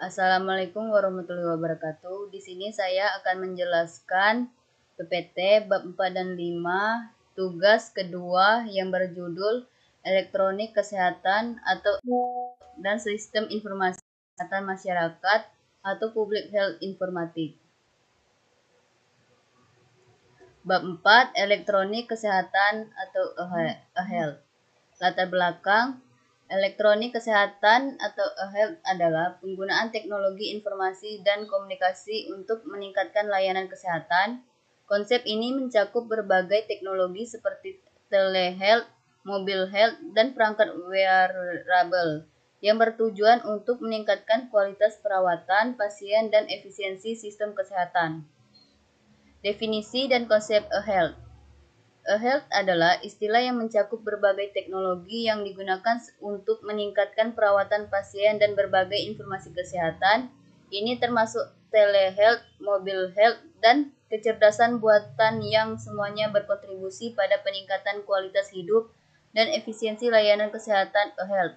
Assalamualaikum warahmatullahi wabarakatuh. Di sini saya akan menjelaskan PPT bab 4 dan 5, tugas kedua yang berjudul Elektronik Kesehatan atau dan Sistem Informasi Kesehatan Masyarakat atau Public Health Informatik. Bab 4, Elektronik Kesehatan atau e-health. Latar belakang elektronik kesehatan atau e-health adalah penggunaan teknologi informasi dan komunikasi untuk meningkatkan layanan kesehatan. Konsep ini mencakup berbagai teknologi seperti telehealth, mobile health, dan perangkat wearable yang bertujuan untuk meningkatkan kualitas perawatan pasien dan efisiensi sistem kesehatan. Definisi dan konsep e-health. E-health adalah istilah yang mencakup berbagai teknologi yang digunakan untuk meningkatkan perawatan pasien dan berbagai informasi kesehatan. Ini termasuk telehealth, mobile health, dan kecerdasan buatan yang semuanya berkontribusi pada peningkatan kualitas hidup dan efisiensi layanan kesehatan e-health.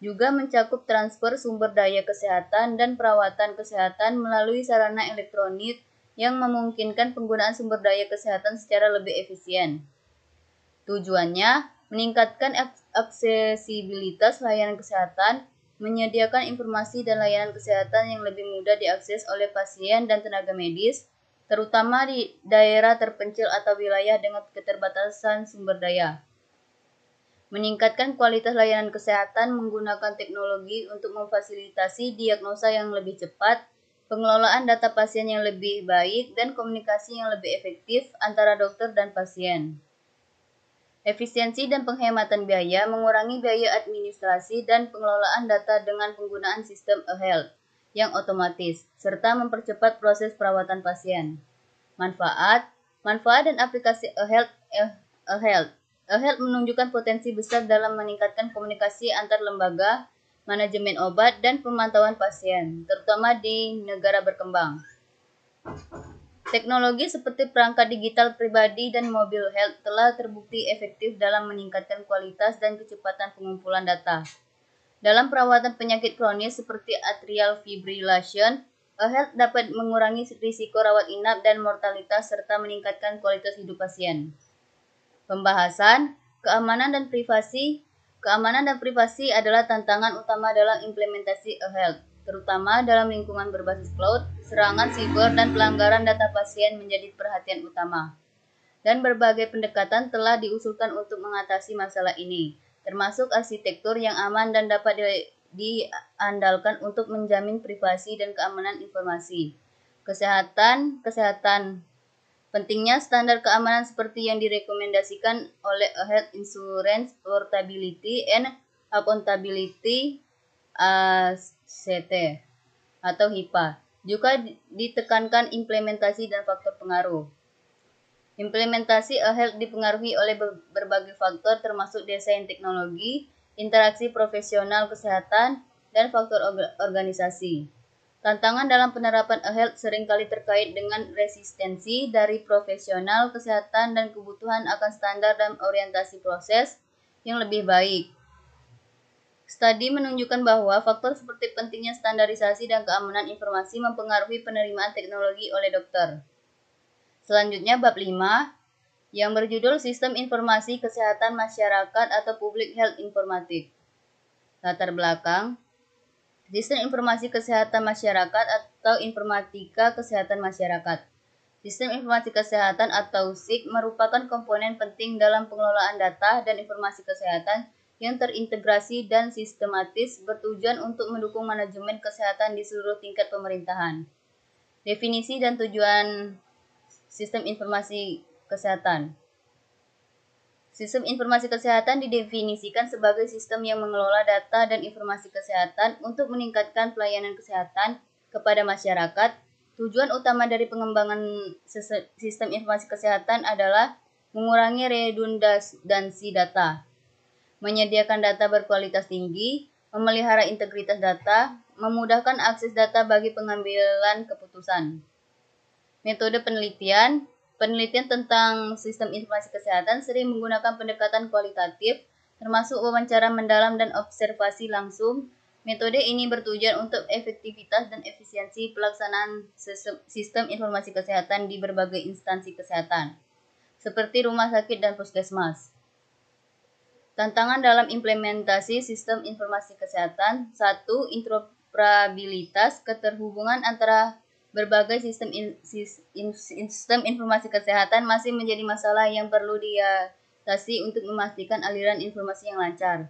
Juga mencakup transfer sumber daya kesehatan dan perawatan kesehatan melalui sarana elektronik yang memungkinkan penggunaan sumber daya kesehatan secara lebih efisien. Tujuannya, meningkatkan aksesibilitas layanan kesehatan, menyediakan informasi dan layanan kesehatan yang lebih mudah diakses oleh pasien dan tenaga medis, terutama di daerah terpencil atau wilayah dengan keterbatasan sumber daya. Meningkatkan kualitas layanan kesehatan menggunakan teknologi untuk memfasilitasi diagnosa yang lebih cepat, pengelolaan data pasien yang lebih baik, dan komunikasi yang lebih efektif antara dokter dan pasien. Efisiensi dan penghematan biaya mengurangi biaya administrasi dan pengelolaan data dengan penggunaan sistem e-health yang otomatis, serta mempercepat proses perawatan pasien. Manfaat dan aplikasi e-health menunjukkan potensi besar dalam meningkatkan komunikasi antar lembaga, manajemen obat, dan pemantauan pasien, terutama di negara berkembang. Teknologi seperti perangkat digital pribadi dan mobile health telah terbukti efektif dalam meningkatkan kualitas dan kecepatan pengumpulan data. Dalam perawatan penyakit kronis seperti atrial fibrillation, e-health dapat mengurangi risiko rawat inap dan mortalitas serta meningkatkan kualitas hidup pasien. Pembahasan, keamanan dan privasi. Keamanan dan privasi adalah tantangan utama dalam implementasi e-health, terutama dalam lingkungan berbasis cloud. Serangan siber dan pelanggaran data pasien menjadi perhatian utama. Dan berbagai pendekatan telah diusulkan untuk mengatasi masalah ini, termasuk arsitektur yang aman dan dapat diandalkan untuk menjamin privasi dan keamanan informasi. Kesehatan. Pentingnya standar keamanan seperti yang direkomendasikan oleh Health Insurance Portability and Accountability ACT atau HIPAA. Juga ditekankan implementasi dan faktor pengaruh. Implementasi e-health dipengaruhi oleh berbagai faktor termasuk desain teknologi, interaksi profesional kesehatan, dan faktor organisasi. Tantangan dalam penerapan e-health seringkali terkait dengan resistensi dari profesional kesehatan dan kebutuhan akan standar dan orientasi proses yang lebih baik. Studi menunjukkan bahwa faktor seperti pentingnya standarisasi dan keamanan informasi mempengaruhi penerimaan teknologi oleh dokter. Selanjutnya bab 5 yang berjudul Sistem Informasi Kesehatan Masyarakat atau Public Health Informatik. Latar belakang, Sistem Informasi Kesehatan Masyarakat atau Informatika Kesehatan Masyarakat. Sistem Informasi Kesehatan atau SIK merupakan komponen penting dalam pengelolaan data dan informasi kesehatan yang terintegrasi dan sistematis bertujuan untuk mendukung manajemen kesehatan di seluruh tingkat pemerintahan. Definisi dan tujuan Sistem Informasi Kesehatan. Sistem informasi kesehatan didefinisikan sebagai sistem yang mengelola data dan informasi kesehatan untuk meningkatkan pelayanan kesehatan kepada masyarakat. Tujuan utama dari pengembangan sistem informasi kesehatan adalah mengurangi redundansi data, menyediakan data berkualitas tinggi, memelihara integritas data, memudahkan akses data bagi pengambilan keputusan. Metode penelitian. Penelitian tentang sistem informasi kesehatan sering menggunakan pendekatan kualitatif, termasuk wawancara mendalam dan observasi langsung. Metode ini bertujuan untuk efektivitas dan efisiensi pelaksanaan sistem informasi kesehatan di berbagai instansi kesehatan, seperti rumah sakit dan puskesmas. Tantangan dalam implementasi sistem informasi kesehatan: 1. Interoperabilitas, keterhubungan antara berbagai sistem informasi kesehatan masih menjadi masalah yang perlu diatasi untuk memastikan aliran informasi yang lancar.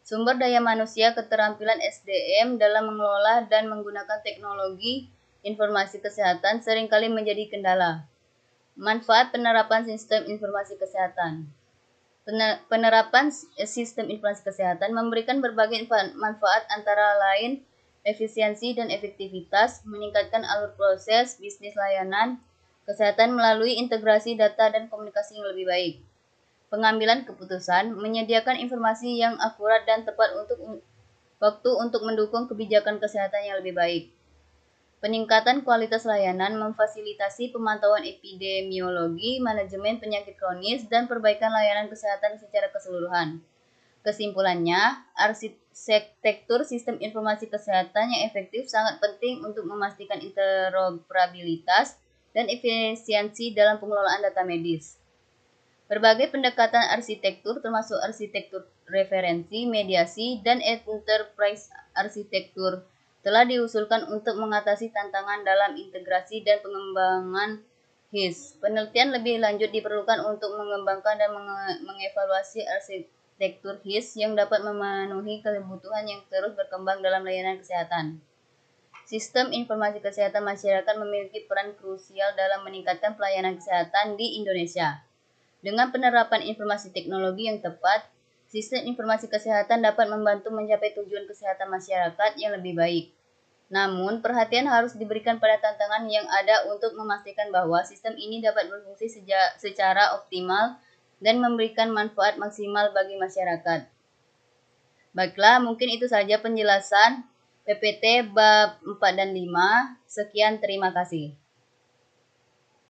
Sumber daya manusia, keterampilan SDM dalam mengelola dan menggunakan teknologi informasi kesehatan seringkali menjadi kendala. Manfaat penerapan sistem informasi kesehatan. Penerapan sistem informasi kesehatan memberikan berbagai manfaat, antara lain efisiensi dan efektivitas, meningkatkan alur proses bisnis layanan kesehatan melalui integrasi data dan komunikasi yang lebih baik. Pengambilan keputusan, menyediakan informasi yang akurat dan tepat untuk mendukung kebijakan kesehatan yang lebih baik. Peningkatan kualitas layanan, memfasilitasi pemantauan epidemiologi, manajemen penyakit kronis, dan perbaikan layanan kesehatan secara keseluruhan. Kesimpulannya, arsitektur sistem informasi kesehatan yang efektif sangat penting untuk memastikan interoperabilitas dan efisiensi dalam pengelolaan data medis. Berbagai pendekatan arsitektur, termasuk arsitektur referensi, mediasi, dan enterprise arsitektur, telah diusulkan untuk mengatasi tantangan dalam integrasi dan pengembangan HIS. Penelitian lebih lanjut diperlukan untuk mengembangkan dan mengevaluasi arsitektur HIS yang dapat memenuhi kebutuhan yang terus berkembang dalam layanan kesehatan. Sistem informasi kesehatan masyarakat memiliki peran krusial dalam meningkatkan pelayanan kesehatan di Indonesia. Dengan penerapan informasi teknologi yang tepat, sistem informasi kesehatan dapat membantu mencapai tujuan kesehatan masyarakat yang lebih baik. Namun, perhatian harus diberikan pada tantangan yang ada untuk memastikan bahwa sistem ini dapat berfungsi secara optimal dan memberikan manfaat maksimal bagi masyarakat. Baiklah, mungkin itu saja penjelasan PPT bab 4 dan 5. Sekian, terima kasih.